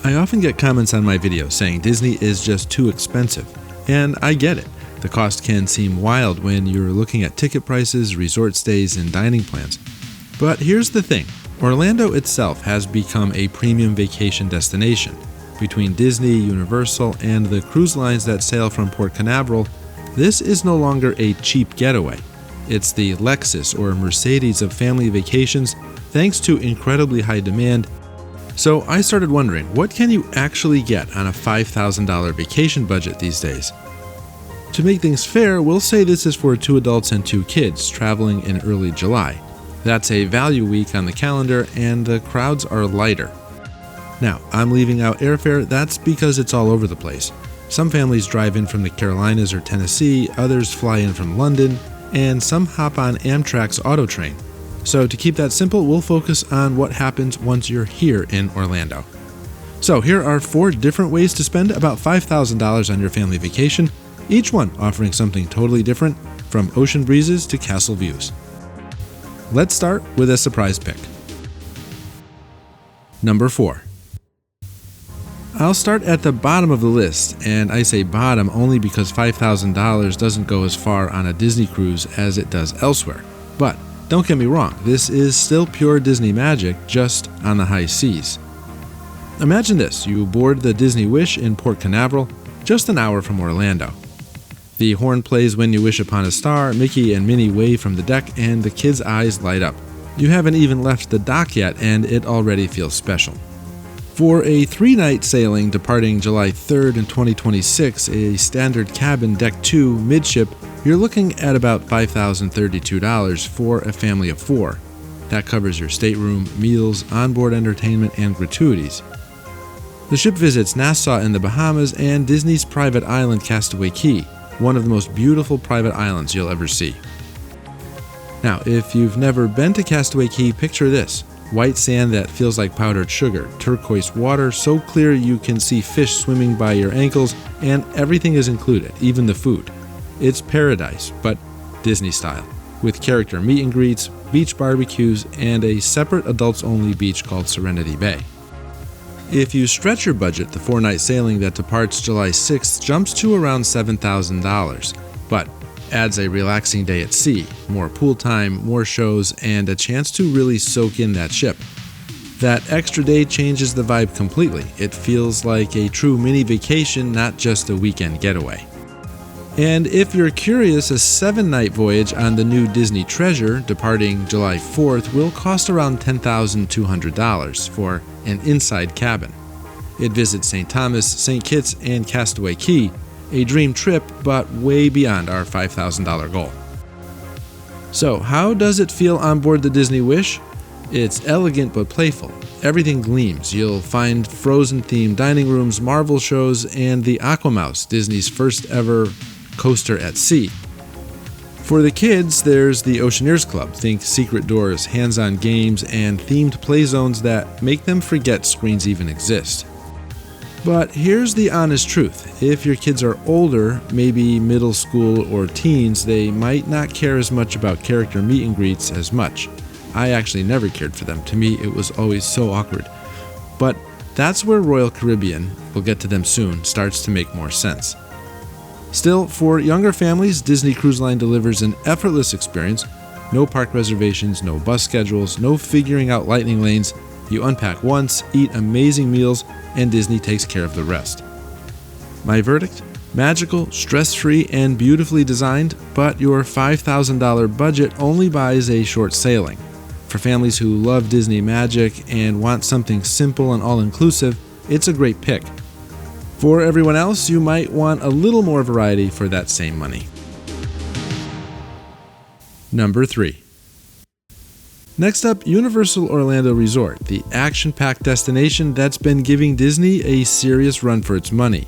I often get comments on my videos saying Disney is just too expensive, and I get it. The cost can seem wild when you're looking at ticket prices, resort stays, and dining plans. But here's the thing, Orlando itself has become a premium vacation destination. Between Disney, Universal, and the cruise lines that sail from Port Canaveral, this is no longer a cheap getaway. It's the Lexus or Mercedes of family vacations, thanks to incredibly high demand. So I started wondering, what can you actually get on a $5,000 vacation budget these days? To make things fair, we'll say this is for 2 adults and 2 kids traveling in early July. That's a value week on the calendar, and the crowds are lighter. Now, I'm leaving out airfare. That's because it's all over the place. Some families drive in from the Carolinas or Tennessee, others fly in from London, and some hop on Amtrak's auto train. So to keep that simple, we'll focus on what happens once you're here in Orlando. So here are 4 different ways to spend about $5,000 on your family vacation, each one offering something totally different, from ocean breezes to castle views. Let's start with a surprise pick. Number 4. I'll start at the bottom of the list, and I say bottom only because $5,000 doesn't go as far on a Disney cruise as it does elsewhere. But don't get me wrong, this is still pure Disney magic, just on the high seas. Imagine this, you board the Disney Wish in Port Canaveral, just an hour from Orlando. The horn plays when you wish upon a star, Mickey and Minnie wave from the deck, and the kids' eyes light up. You haven't even left the dock yet, and it already feels special. For a 3-night sailing departing July 3rd in 2026, a standard cabin deck 2 midship, you're looking at about $5,032 for a family of 4. That covers your stateroom, meals, onboard entertainment, and gratuities. The ship visits Nassau in the Bahamas and Disney's private island Castaway Cay, one of the most beautiful private islands you'll ever see. Now, if you've never been to Castaway Cay, picture this. White sand that feels like powdered sugar, turquoise water so clear you can see fish swimming by your ankles, and everything is included, even the food. It's paradise, but Disney style, with character meet and greets, beach barbecues, and a separate adults-only beach called Serenity Bay. If you stretch your budget, the 4-night sailing that departs July 6th jumps to around $7,000, but adds a relaxing day at sea, more pool time, more shows, and a chance to really soak in that ship. That extra day changes the vibe completely. It feels like a true mini vacation, not just a weekend getaway. And if you're curious, a 7-night voyage on the new Disney Treasure, departing July 4th, will cost around $10,200 for an inside cabin. It visits St. Thomas, St. Kitts, and Castaway Cay, a dream trip, but way beyond our $5,000 goal. So, how does it feel on board the Disney Wish? It's elegant but playful. Everything gleams. You'll find Frozen-themed dining rooms, Marvel shows, and the Aquamouse, Disney's first ever coaster at sea. For the kids, there's the Oceaneers Club. Think secret doors, hands-on games, and themed play zones that make them forget screens even exist. But here's the honest truth. If your kids are older, maybe middle school or teens, they might not care as much about character meet and greets as much. I actually never cared for them. To me, it was always so awkward. But that's where Royal Caribbean, we'll get to them soon, starts to make more sense. Still, for younger families, Disney Cruise Line delivers an effortless experience. No park reservations, no bus schedules, no figuring out lightning lanes. You unpack once, eat amazing meals, and Disney takes care of the rest. My verdict? Magical, stress-free, and beautifully designed, but your $5,000 budget only buys a short sailing. For families who love Disney magic and want something simple and all-inclusive, it's a great pick. For everyone else, you might want a little more variety for that same money. Number 3. Next up, Universal Orlando Resort, the action-packed destination that's been giving Disney a serious run for its money.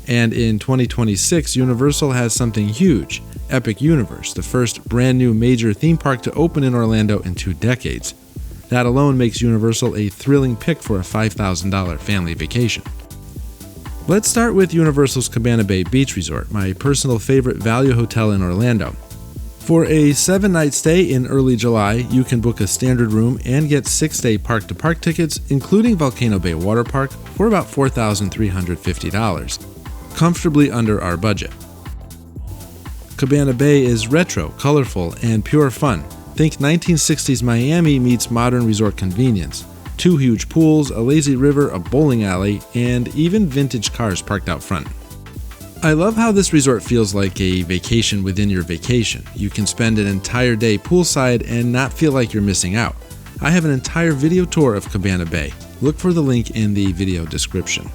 And in 2026, Universal has something huge, Epic Universe, the first brand new major theme park to open in Orlando in 2 decades. That alone makes Universal a thrilling pick for a $5,000 family vacation. Let's start with Universal's Cabana Bay Beach Resort, my personal favorite value hotel in Orlando. For a 7-night stay in early July, you can book a standard room and get 6-day park-to-park tickets, including Volcano Bay Water Park, for about $4,350, comfortably under our budget. Cabana Bay is retro, colorful, and pure fun. Think 1960s Miami meets modern resort convenience. 2 huge pools, a lazy river, a bowling alley, and even vintage cars parked out front. I love how this resort feels like a vacation within your vacation. You can spend an entire day poolside and not feel like you're missing out. I have an entire video tour of Cabana Bay. Look for the link in the video description.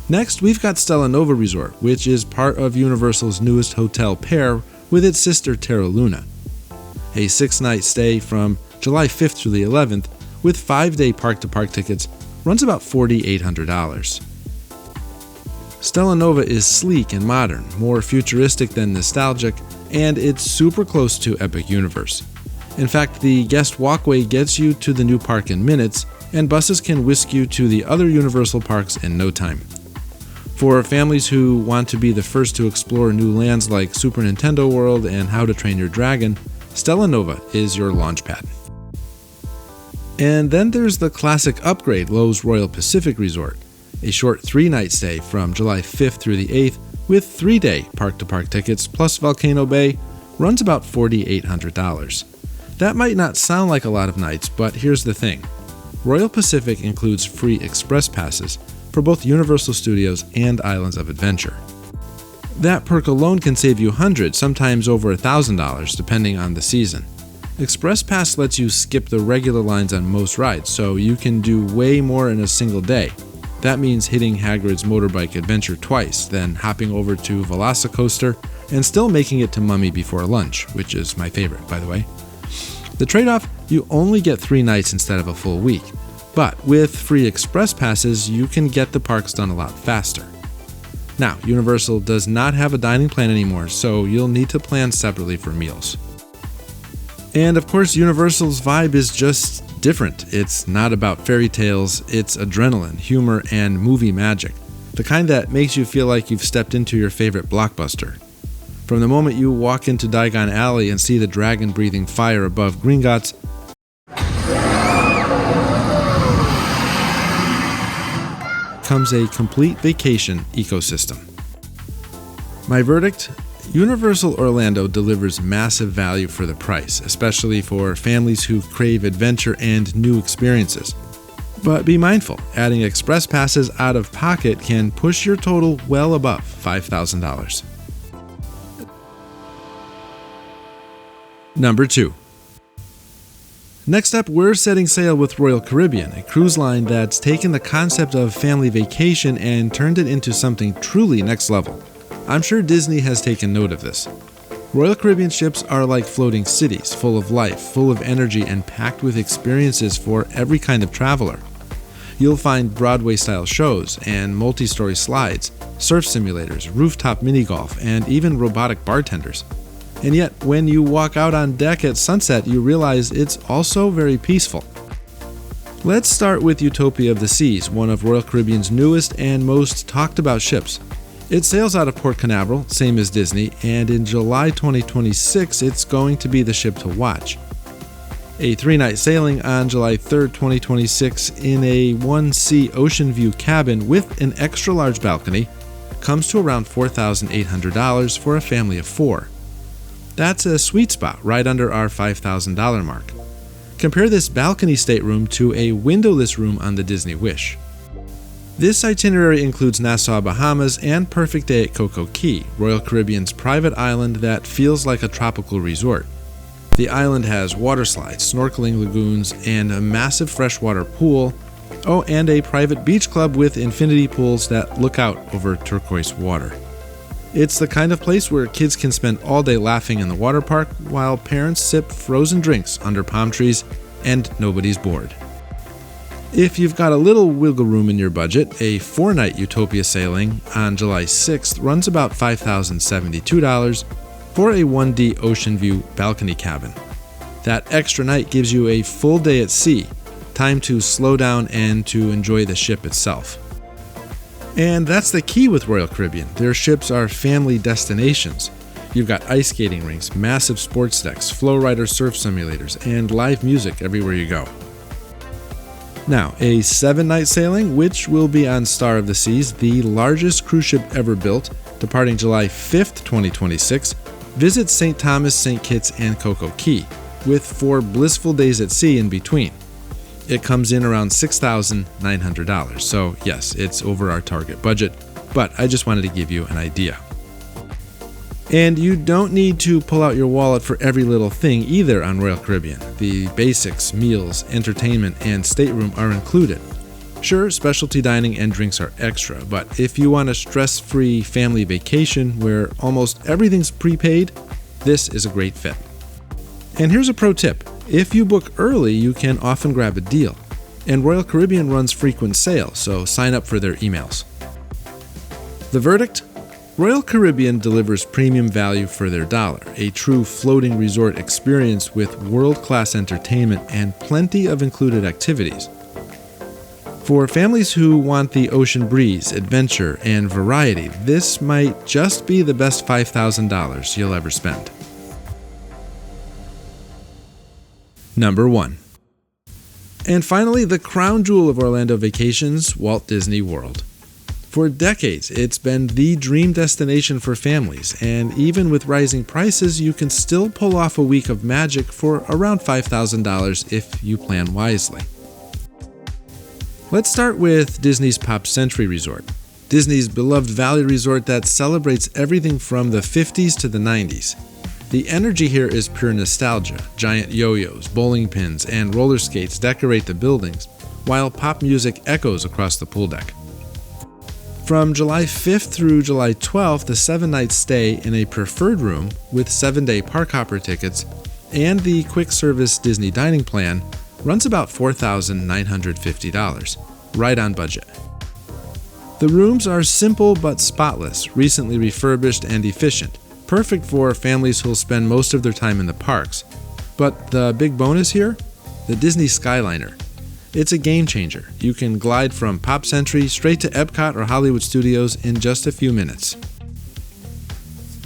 Next, we've got Stella Nova Resort, which is part of Universal's newest hotel pair with its sister Terra Luna. A 6-night stay from July 5th through the 11th with 5-day park-to-park tickets runs about $4,800. Stella Nova is sleek and modern, more futuristic than nostalgic, and it's super close to Epic Universe. In fact, the guest walkway gets you to the new park in minutes, and buses can whisk you to the other Universal parks in no time. For families who want to be the first to explore new lands like Super Nintendo World and How to Train Your Dragon, Stella Nova is your launchpad. And then there's the classic upgrade Lowe's Royal Pacific Resort, a short 3-night stay from July 5th through the 8th with 3-day park-to-park tickets plus Volcano Bay, runs about $4,800. That might not sound like a lot of nights, but here's the thing. Royal Pacific includes free express passes for both Universal Studios and Islands of Adventure. That perk alone can save you hundreds, sometimes over $1,000, depending on the season. Express Pass lets you skip the regular lines on most rides, so you can do way more in a single day. That means hitting Hagrid's Motorbike Adventure twice, then hopping over to Velocicoaster, and still making it to Mummy before lunch, which is my favorite, by the way. The trade-off, you only get 3 nights instead of a full week, but with free Express Passes, you can get the parks done a lot faster. Now, Universal does not have a dining plan anymore, so you'll need to plan separately for meals. And of course, Universal's vibe is just different. It's not about fairy tales, it's adrenaline, humor, and movie magic. The kind that makes you feel like you've stepped into your favorite blockbuster. From the moment you walk into Diagon Alley and see the dragon breathing fire above Gringotts, comes a complete vacation ecosystem. My verdict? Universal Orlando delivers massive value for the price, especially for families who crave adventure and new experiences. But be mindful, adding express passes out of pocket can push your total well above $5,000. Number 2. Next up, we're setting sail with Royal Caribbean, a cruise line that's taken the concept of family vacation and turned it into something truly next level. I'm sure Disney has taken note of this. Royal Caribbean ships are like floating cities, full of life, full of energy, and packed with experiences for every kind of traveler. You'll find Broadway-style shows and multi-story slides, surf simulators, rooftop mini-golf, and even robotic bartenders. And yet, when you walk out on deck at sunset, you realize it's also very peaceful. Let's start with Utopia of the Seas, one of Royal Caribbean's newest and most talked about ships. It sails out of Port Canaveral, same as Disney, and in July 2026, it's going to be the ship to watch. A 3-night sailing on July 3rd, 2026 in a 1C ocean view cabin with an extra large balcony comes to around $4,800 for a family of 4. That's a sweet spot right under our $5,000 mark. Compare this balcony stateroom to a windowless room on the Disney Wish. This itinerary includes Nassau, Bahamas, and Perfect Day at Coco Cay, Royal Caribbean's private island that feels like a tropical resort. The island has water slides, snorkeling lagoons, and a massive freshwater pool, and a private beach club with infinity pools that look out over turquoise water. It's the kind of place where kids can spend all day laughing in the water park while parents sip frozen drinks under palm trees and nobody's bored. If you've got a little wiggle room in your budget, a 4-night Utopia sailing on July 6th runs about $5,072 for a 1D ocean view balcony cabin. That extra night gives you a full day at sea, time to slow down and to enjoy the ship itself. And that's the key with Royal Caribbean. Their ships are family destinations. You've got ice skating rinks, massive sports decks, flowrider surf simulators, and live music everywhere you go. Now, a 7-night sailing, which will be on Star of the Seas, the largest cruise ship ever built, departing July 5th, 2026, visits St. Thomas, St. Kitts, and Coco Key, with 4 blissful days at sea in between. It comes in around $6,900, so yes, it's over our target budget, but I just wanted to give you an idea. And you don't need to pull out your wallet for every little thing either on Royal Caribbean. The basics, meals, entertainment, and stateroom are included. Sure, specialty dining and drinks are extra, but if you want a stress-free family vacation where almost everything's prepaid, this is a great fit. And here's a pro tip. If you book early, you can often grab a deal. And Royal Caribbean runs frequent sales, so sign up for their emails. The verdict? Royal Caribbean delivers premium value for their dollar, a true floating resort experience with world-class entertainment and plenty of included activities. For families who want the ocean breeze, adventure, and variety, this might just be the best $5,000 you'll ever spend. Number 1. And finally, the crown jewel of Orlando vacations, Walt Disney World. For decades, it's been the dream destination for families, and even with rising prices, you can still pull off a week of magic for around $5,000 if you plan wisely. Let's start with Disney's Pop Century Resort, Disney's beloved valley resort that celebrates everything from the 50s to the 90s. The energy here is pure nostalgia. Giant yo-yos, bowling pins, and roller skates decorate the buildings, while pop music echoes across the pool deck. From July 5th through July 12th, the 7-night stay in a preferred room with 7-day park hopper tickets and the quick service Disney dining plan runs about $4,950, right on budget. The rooms are simple but spotless, recently refurbished and efficient, perfect for families who'll spend most of their time in the parks. But the big bonus here? The Disney Skyliner. It's a game changer. You can glide from Pop Century straight to Epcot or Hollywood Studios in just a few minutes.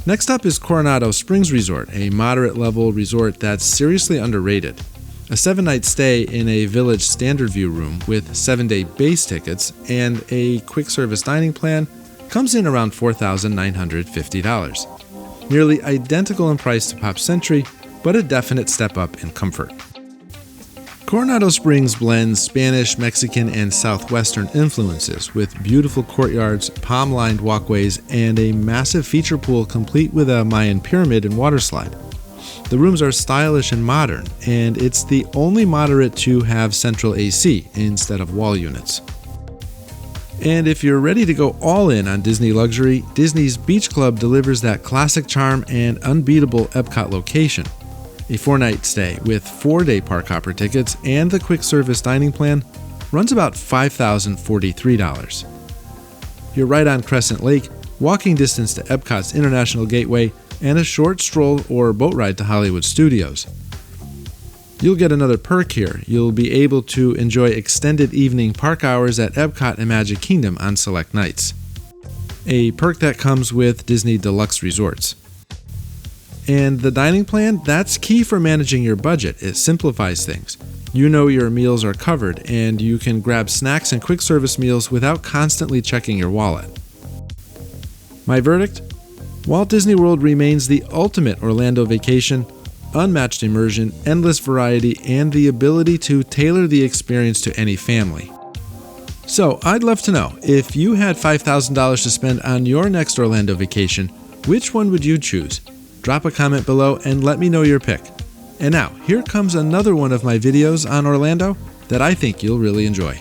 Next up is Coronado Springs Resort, a moderate-level resort that's seriously underrated. A 7-night stay in a Village Standard View room with 7-day base tickets and a quick-service dining plan comes in around $4,950. Nearly identical in price to Pop Century, but a definite step up in comfort. Coronado Springs blends Spanish, Mexican, and Southwestern influences with beautiful courtyards, palm-lined walkways, and a massive feature pool complete with a Mayan pyramid and water slide. The rooms are stylish and modern, and it's the only moderate to have central AC instead of wall units. And if you're ready to go all in on Disney luxury, Disney's Beach Club delivers that classic charm and unbeatable Epcot location. A 4-night stay with 4-day park hopper tickets and the quick service dining plan runs about $5,043. You're right on Crescent Lake, walking distance to Epcot's International Gateway, and a short stroll or boat ride to Hollywood Studios. You'll get another perk here. You'll be able to enjoy extended evening park hours at Epcot and Magic Kingdom on select nights. A perk that comes with Disney Deluxe Resorts. And the dining plan, that's key for managing your budget. It simplifies things. You know your meals are covered, and you can grab snacks and quick service meals without constantly checking your wallet. My verdict? Walt Disney World remains the ultimate Orlando vacation, unmatched immersion, endless variety, and the ability to tailor the experience to any family. So, I'd love to know, if you had $5,000 to spend on your next Orlando vacation, which one would you choose? Drop a comment below and let me know your pick. And now, here comes another one of my videos on Orlando that I think you'll really enjoy.